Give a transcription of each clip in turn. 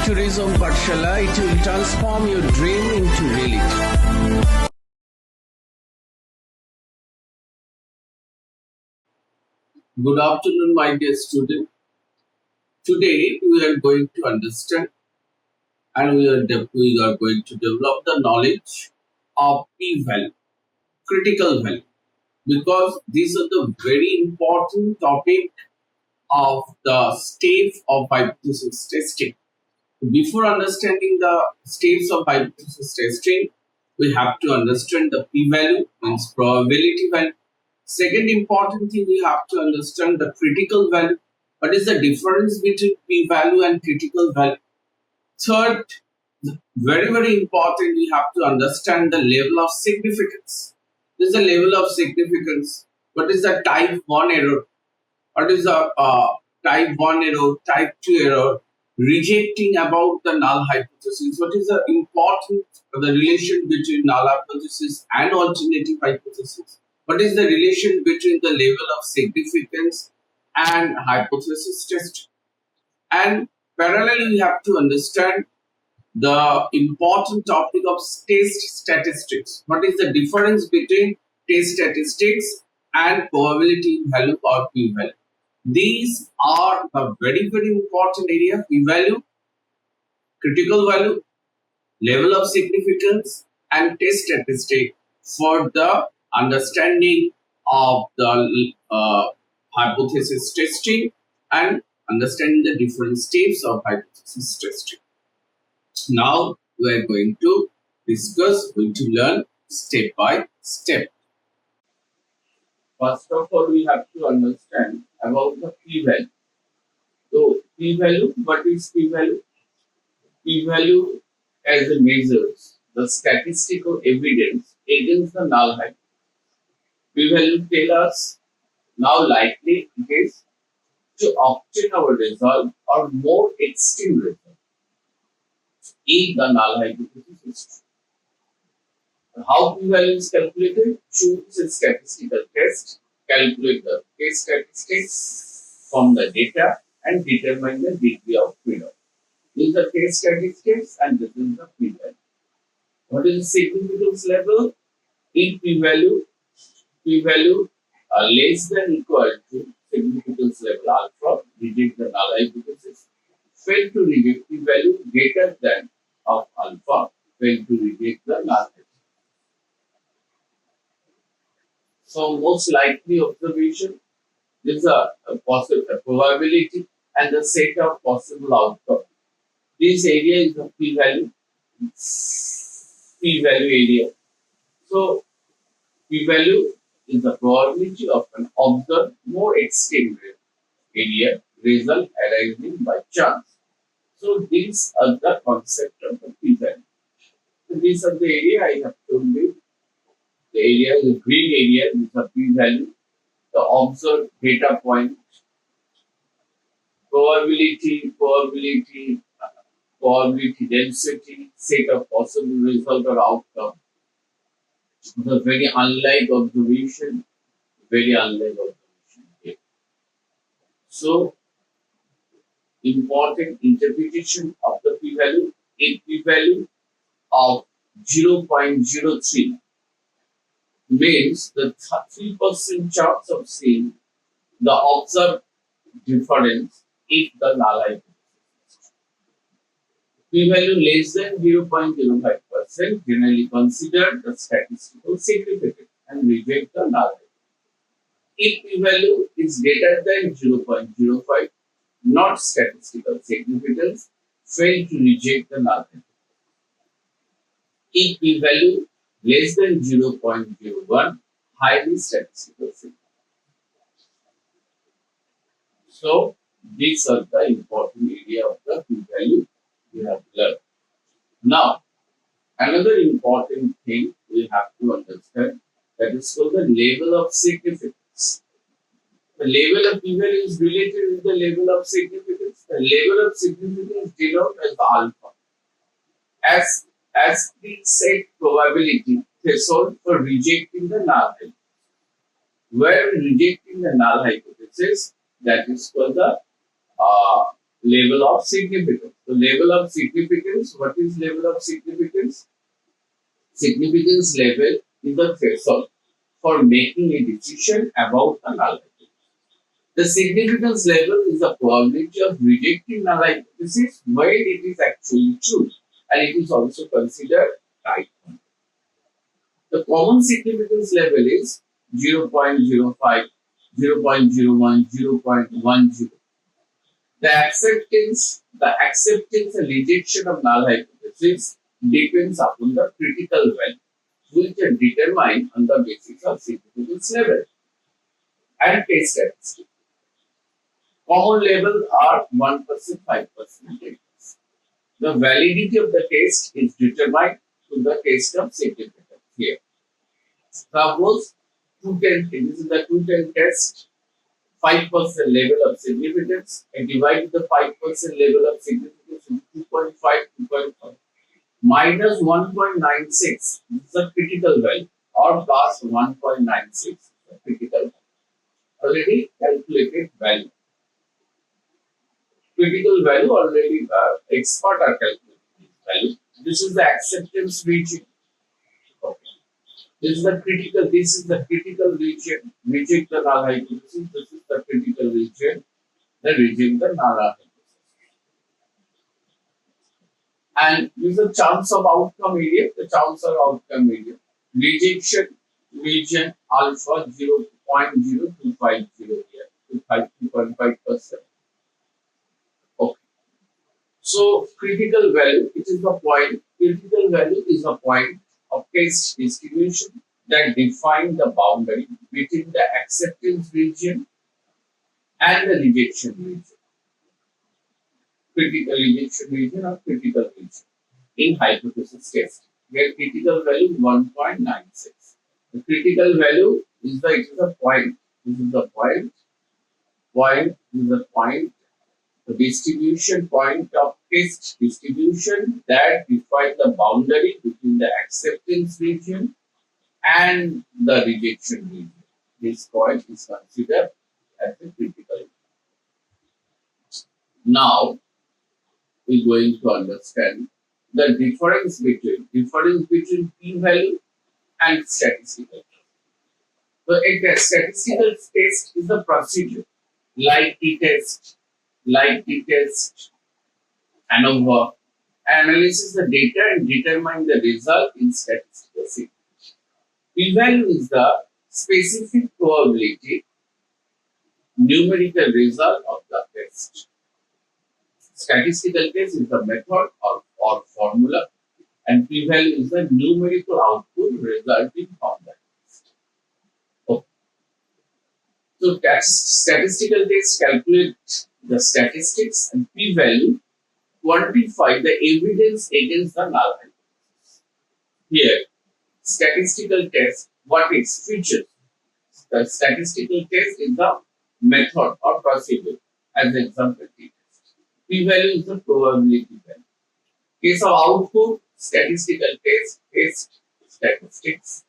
today's home Pathshala. It will transform your dream into reality. Good afternoon, my dear student. Today we are going to understand and we are going to develop the knowledge of p-value, critical value, because these are the very important topic of the steps of hypothesis testing. Before understanding the steps of hypothesis testing, we have to understand the p-value, means probability value. Second important thing, we have to understand the critical value. What is the difference between p-value and critical value? Third, very important, we have to understand the level of significance. This is the level of significance. What is the type 1 error? What is the type 1 error, type 2 error, rejecting about the null hypothesis? What is the important, the relation between null hypothesis and alternative hypothesis? What is the relation between the level of significance and hypothesis test? And parallelly, we have to understand the important topic of test statistics. What is the difference between test statistics and probability value or p-value? These are the very important area: p-value, critical value, level of significance, and test statistic for the understanding of the hypothesis testing and understanding the different steps of hypothesis testing. Now we are going to learn step by step. First of all, we have to understand about the p-value. So, p-value, what is p-value? P-value as it measures the statistical evidence against the null hypothesis. P-value tells us how likely it is to obtain our result or more extreme result if the null hypothesis is true. How p-value is calculated? Choose a statistical test, calculate the test statistics from the data, and determine the degree of freedom. This is the test statistics and this is the p-value. What is the significance level? In p-value less than equal to significance level alpha, reject the null hypothesis. Fail to reject p-value greater than of alpha, fail to reject the null hypothesis. So most likely observation is a probability and the set of possible outcome. This area is the p-value area. So p-value is the probability of an observed more extreme area result arising by chance. So these are the concept of the p-value. So these are the area I have told you. The area is a green area with a p-value, the observed data point, probability density, set of possible result or outcome. The very unlike observation here. So important interpretation of the p-value, a p-value of 0.03 means the 3% chance of seeing the observed difference if the null hypothesis. P-value less than 0.05% generally considered the statistical significant and reject the null hypothesis. If p-value is greater than 0.05, not statistical significance, fail to reject the null hypothesis. If p-value less than 0.01, highly statistical significance. So these are the important area of the p-value we have learned. Now, another important thing we have to understand, that is called the level of significance. The level of p-value is related with the level of significance. The level of significance denoted as the alpha. As the set probability threshold for rejecting the null hypothesis. Where rejecting the null hypothesis, that is called the Level of significance. The level of significance, what is level of significance? Significance level is the threshold for making a decision about a null hypothesis. The significance level is the probability of rejecting null hypothesis when it is actually true, and it is also considered right. The common significance level is 0.05, 0.01, 0.10. The acceptance and rejection of null hypothesis depends upon the critical value, which are determined on the basis of significance level and case statistics. Common levels are 1%, 5%, 10%. The validity of the test is determined through the test of significance here. Suppose 210, this is the 210 test, 5% level of significance, and divide the 5% level of significance into 2.5, 2.5. Minus 1.96 is the critical value, or plus 1.96 is the critical value. Already calculated value. Critical value already expert are calculating value. This is the acceptance region. Okay. This is the critical region. Reject the null hypothesis. This is the critical region. Then reject the null hypothesis. And this is the chance of outcome area. The chance of outcome area. Rejection region alpha 0.0250 here. 2.5%. Okay. So critical value, it is the point. Critical value is the point of test distribution that define the boundary between the acceptance region and the rejection region. Critical rejection region or critical region in hypothesis test, where critical value is 1.96. The critical value is the point. This is the point. Point is the point. The distribution point of test distribution that define the boundary between the acceptance region and the rejection region. This point is considered as a critical. Now we're going to understand the difference between p-value and statistical test. So a statistical test is a procedure like t-test, ANOVA, analyzes the data and determine the result in statistical significance. P-value is the specific probability numerical result of the test. Statistical test is the method or formula, and p-value is the numerical output resulting from the test. Okay. So statistical test calculates the statistics, and p-value quantify the evidence against the null hypothesis. Here, statistical test, what its features? The statistical test is the method or procedure, as example t-test. P-value is the probability value. Case of output, statistical test statistics,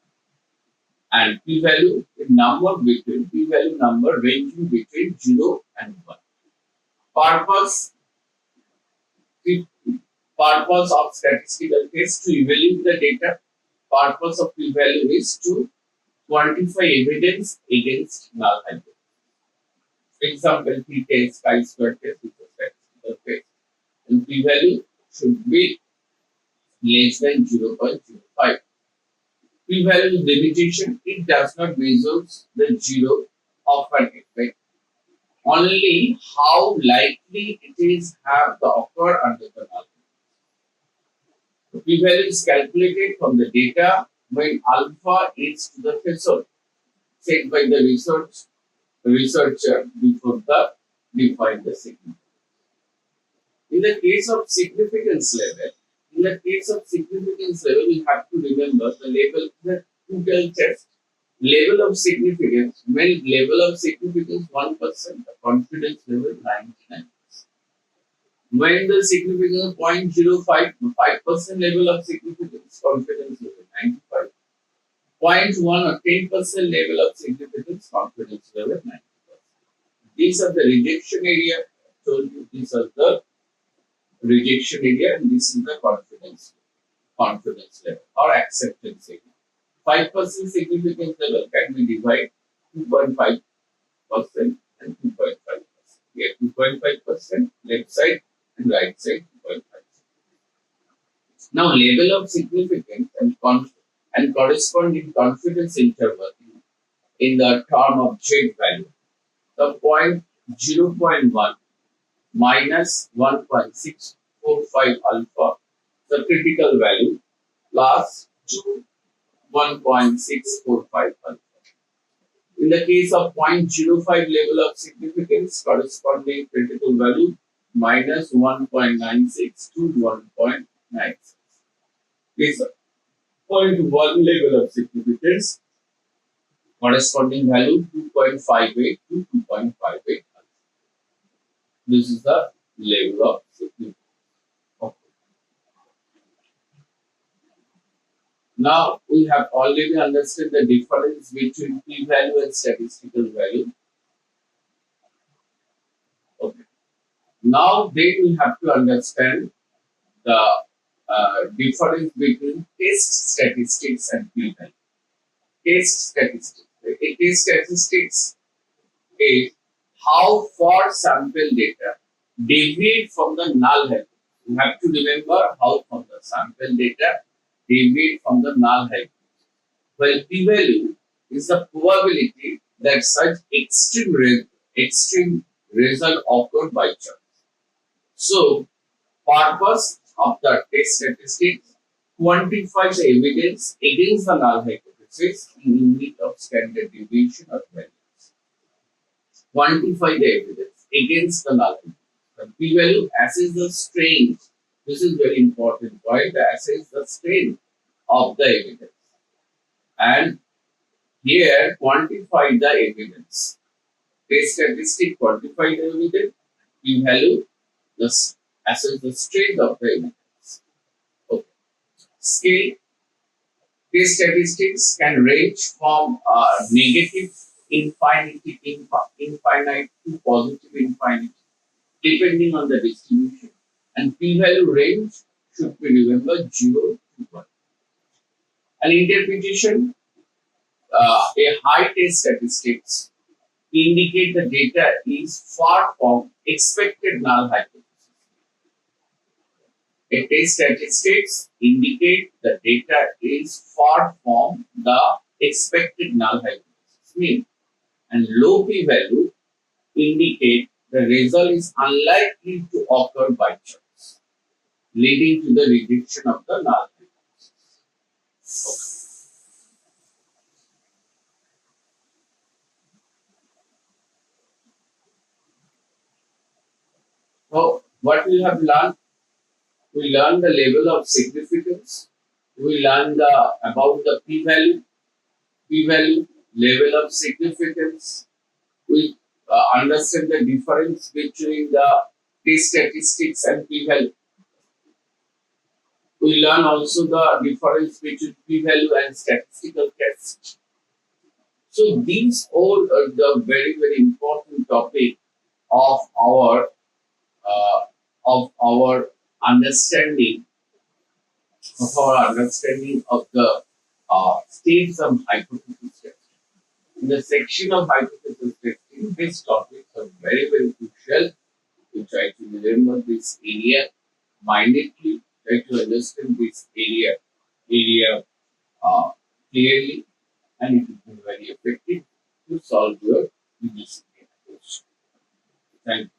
and p-value number ranging between 0 and 1. Purpose of statistical test to evaluate the data. Purpose of p-value is to quantify evidence against null hypothesis. Example, t-test, chi-square test is a statistical test, and p-value should be less than 0.05. P-value limitation, it does not measure the zero of an effect, only how likely it is have to occur under the null. The p-value is calculated from the data when alpha is to the threshold set by the researcher before the define the significance. In the case of significance level, we have to remember the total test level of significance. When level of significance 1%, the confidence level 99%. When the significance 0.05, 5% level of significance, confidence level 95. 0.1 or 10% level of significance, confidence level 90%. These are the rejection area. told you these are the rejection area and this is the confidence level or acceptance area. 5% significance level can be divided 2.5% and 2.5%. We have 2.5% left side and right side 2.5%. Now level of significance and corresponding confidence interval in the term of Z value. The point 0.1 minus 1.645 alpha, the critical value, plus 2 1.645 alpha. In the case of 0.05 level of significance, corresponding critical value minus 1.96 to 1.96. Case of 0.1 level of significance, corresponding value 2.58 to 2.58. This is the level of significance. Okay. Now we have already understood the difference between p-value and statistical value. Okay. Now then we have to understand the difference between test statistics and p-value. Test statistics. A test statistics is how far sample data deviate from the null hypothesis. You have to remember how from the sample data deviate from the null hypothesis. Well, p-value is the probability that such extreme result occur by chance. So, purpose of the test statistics quantify the evidence against the null hypothesis in unit of standard deviation or values. Quantify the evidence against the null hypothesis. The p-value assess the strength. This is very important point. Assess the strength of the evidence, and here quantify the evidence. Test statistic quantify the evidence. P-value assess the strength of the evidence. Okay. Scale. Test statistics can range from negative infinity to positive infinity, depending on the distribution. And p-value range should be remembered 0 to 1. An interpretation, a high test statistics indicate the data is far from expected null hypothesis. A test statistics indicate the data is far from the expected null hypothesis mean, and low p-value indicate the result is unlikely to occur by chance, leading to the rejection of the null hypothesis. Okay. So, what we have learned? We learned the level of significance. We learned about the p-value, level of significance. We understand the difference between the test statistics and p-value. We learn also the difference between p-value and statistical test. So these all are the very important topic of our understanding of the states of hypothesis testing. In the section of hypothesis testing, these topics are very crucial. You try to remember this area minutely, try to understand this area clearly, and it will be very effective to solve your question. Thank you.